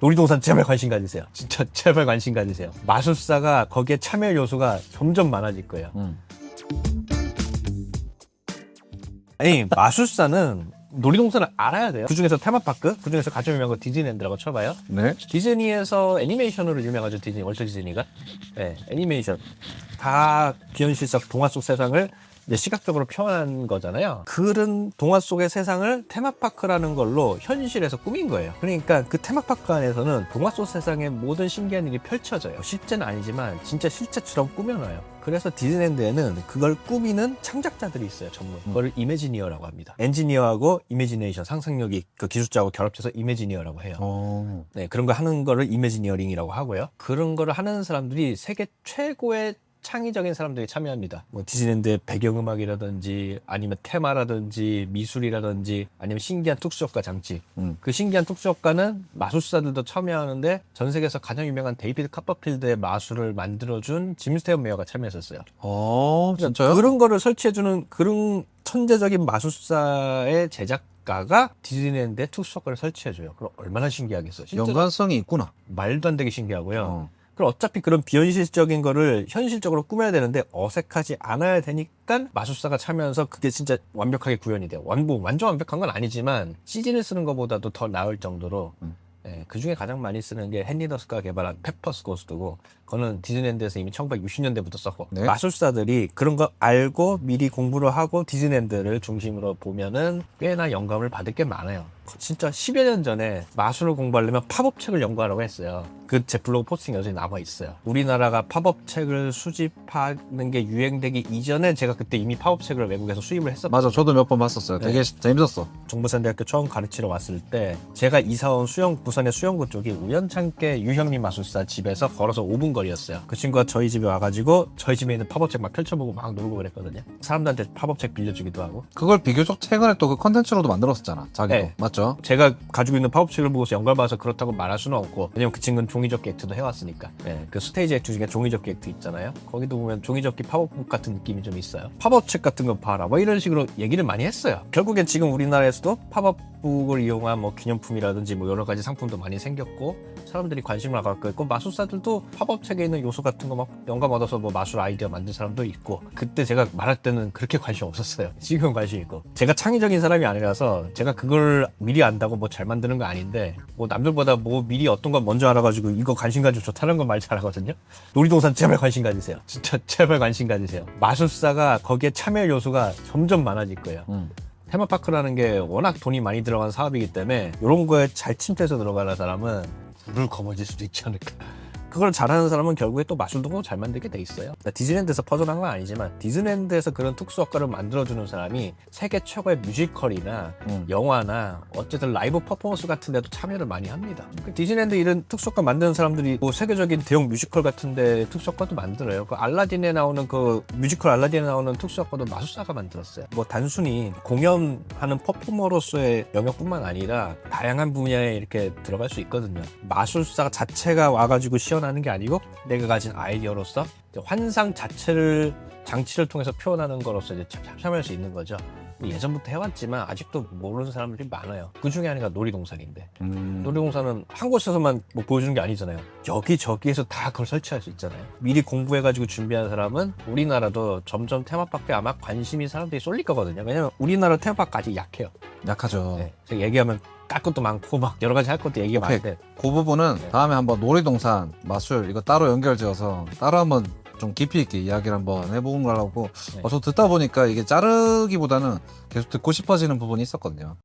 놀이동산 제발 관심 가지세요. 진짜 제발 관심 가지세요. 마술사가 거기에 참여 요소가 점점 많아질 거예요. 아니 마술사는 놀이동산을 알아야 돼요. 그중에서 테마파크, 그중에서 가장 유명한 거 디즈니랜드라고 쳐봐요. 네. 디즈니에서 애니메이션으로 유명하죠. 디즈니, 월트 디즈니가. 네, 애니메이션. 다 비현실적 동화 속 세상을 이제 시각적으로 표현한 거잖아요. 그런 동화 속의 세상을 테마파크라는 걸로 현실에서 꾸민 거예요. 그러니까 그 테마파크 안에서는 동화 속 세상의 모든 신기한 일이 펼쳐져요. 실제는 아니지만 진짜 실제처럼 꾸며놔요. 그래서 디즈니랜드에는 그걸 꾸미는 창작자들이 있어요. 전문. 그걸 이매지니어라고 합니다. 엔지니어하고 이매지네이션, 상상력이 그 기술자하고 결합해서 이매지니어라고 해요. 네, 그런 거 하는 거를 이매지니어링이라고 하고요. 그런 거를 하는 사람들이 세계 최고의 창의적인 사람들이 참여합니다. 뭐 디즈니랜드의 배경음악이라든지 아니면 테마라든지 미술이라든지 아니면 신기한 특수효과 장치. 그 신기한 특수효과는 마술사들도 참여하는데 전 세계에서 가장 유명한 데이비드 카퍼필드의 마술을 만들어준 짐 스테어 메어가 참여했었어요. 진짜요? 그런 거를 설치해주는 그런 천재적인 마술사의 제작가가 디즈니랜드에 특수효과를 설치해줘요. 그럼 얼마나 신기하겠어. 연관성이 있구나. 말도 안 되게 신기하고요. 그럼 어차피 그런 비현실적인 거를 현실적으로 꾸며야 되는데 어색하지 않아야 되니까 마술사가 참여해서 그게 진짜 완벽하게 구현이 돼요. 완전 완벽한 건 아니지만 CG를 쓰는 것보다도 더 나을 정도로 예, 그 중에 가장 많이 쓰는 게 헨리 더스가 개발한 페퍼스 고스트고 그거는 디즈니랜드에서 이미 1960년대부터 썼고 네. 마술사들이 그런 거 알고 미리 공부를 하고 디즈니랜드를 중심으로 보면은 꽤나 영감을 받을 게 많아요. 진짜 10여 년 전에 마술을 공부하려면 팝업책을 연구하라고 했어요. 그 제 블로그 포스팅 여전히 남아있어요. 우리나라가 팝업책을 수집하는 게 유행되기 이전에 제가 그때 이미 팝업책을 외국에서 수입을 했었거든요. 맞아, 저도 몇 번 봤었어요. 되게 재밌었어. 정보산대학교 처음 가르치러 왔을 때 제가 이사온 부산의 수영구 쪽이 우연찮게 유형민 마술사 집에서 걸어서 5분 거리였어요. 그 친구가 저희 집에 와가지고 저희 집에 있는 팝업책 막 펼쳐보고 막 놀고 그랬거든요. 사람들한테 팝업책 빌려주기도 하고. 그걸 비교적 최근에 또 그 컨텐츠로도 만들었었잖아, 자기도. 네. 맞죠? 제가 가지고 있는 팝업책을 보고서 영감을 받아서 그렇다고 말할 수는 없고, 왜냐면 그 친구는 종이접기 액트도 해왔으니까. 네, 그 스테이지 액트 중에 종이접기 액트 있잖아요. 거기도 보면 종이접기 팝업북 같은 느낌이 좀 있어요. 팝업책 같은 거 봐라 뭐 이런 식으로 얘기를 많이 했어요. 결국엔 지금 우리나라에서도 팝업북을 이용한 뭐 기념품이라든지 뭐 여러 가지 상품도 많이 생겼고 사람들이 관심을 갖고 있고, 마술사들도 팝업책에 있는 요소 같은 거 막 영감 얻어서 뭐 마술 아이디어 만든 사람도 있고. 그때 제가 말할 때는 그렇게 관심 없었어요. 지금은 관심 있고. 제가 창의적인 사람이 아니라서 제가 그걸 미리 안다고 뭐 잘 만드는 거 아닌데, 뭐 남들보다 뭐 미리 어떤 건 먼저 알아가지고 이거 관심 가지고 좋다는 건 말 잘하거든요. 놀이동산 제발 관심 가지세요. 진짜 제발 관심 가지세요. 마술사가 거기에 참여 요소가 점점 많아질 거예요. 테마파크라는 게 워낙 돈이 많이 들어간 사업이기 때문에 이런 거에 잘 침투해서 들어가는 사람은 불을 거머쥘 수도 있지 않을까. 그걸 잘하는 사람은 결국에 또 마술도 잘 만들게 돼 있어요. 디즈니랜드에서 퍼져난 건 아니지만 디즈니랜드에서 그런 특수 효과를 만들어주는 사람이 세계 최고의 뮤지컬이나 영화나 어쨌든 라이브 퍼포먼스 같은 데도 참여를 많이 합니다. 그 디즈니랜드 이런 특수 효과 만드는 사람들이 뭐 세계적인 대형 뮤지컬 같은 데 특수 효과도 만들어요. 그 알라딘에 나오는 그 뮤지컬 알라딘에 나오는 특수 효과도 마술사가 만들었어요. 뭐 단순히 공연하는 퍼포머로서의 영역뿐만 아니라 다양한 분야에 이렇게 들어갈 수 있거든요. 마술사 자체가 와가지고 하는 게 아니고 내가 가진 아이디어로서 환상 자체를 장치를 통해서 표현하는 거로서 이제 참여할 수 있는 거죠. 예전부터 해왔지만 아직도 모르는 사람들이 많아요. 그 중에 하나가 놀이동산인데 놀이동산은 한 곳에서만 뭐 보여주는 게 아니잖아요. 여기저기에서 다 그걸 설치할 수 있잖아요. 미리 공부해가지고 준비한 사람은 우리나라도 점점 테마파크에 아마 관심이 사람들이 쏠릴 거거든요. 왜냐면 우리나라 테마파크 아직 약해요. 약하죠. 네, 제가 얘기하면 깔 것도 많고 막 여러 가지 할 것도 얘기가 많은데 그 부분은 다음에 한번 놀이동산, 마술 이거 따로 연결지어서 따로 한번 좀 깊이 있게 이야기를 한번 해보는 거라고. 저 듣다 보니까 이게 자르기보다는 계속 듣고 싶어지는 부분이 있었거든요.